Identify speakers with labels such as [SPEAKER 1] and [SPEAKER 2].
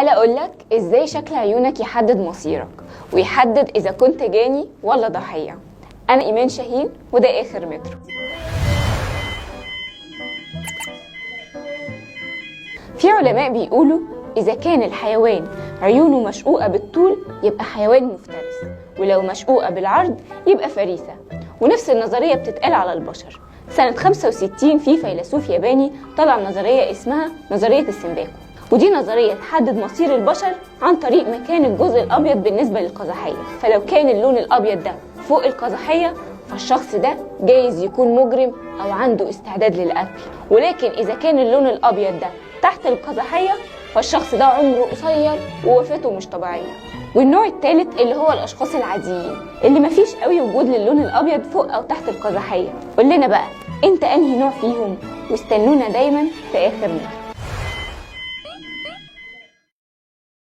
[SPEAKER 1] تعال أقولك إزاي شكل عيونك يحدد مصيرك ويحدد إذا كنت جاني ولا ضحية. أنا إيمان شاهين وده آخر مترو. في علماء بيقولوا إذا كان الحيوان عيونه مشقوقة بالطول يبقى حيوان مفترس، ولو مشقوقة بالعرض يبقى فريسة. ونفس النظرية بتتقال على البشر. سنة 65 في فيلسوف ياباني طلع نظرية اسمها نظرية السينباكو، ودي نظرية تحدد مصير البشر عن طريق مكان الجزء الأبيض بالنسبة للقزحية. فلو كان اللون الأبيض ده فوق القزحية فالشخص ده جايز يكون مجرم أو عنده استعداد للقتل، ولكن إذا كان اللون الأبيض ده تحت القزحية فالشخص ده عمره قصير ووفاته مش طبيعية. والنوع الثالث اللي هو الأشخاص العاديين اللي مفيش قوي وجود للون الأبيض فوق أو تحت القزحية. قول لنا بقى أنت أنهي نوع فيهم، واستنونا دايما في آخر مترو.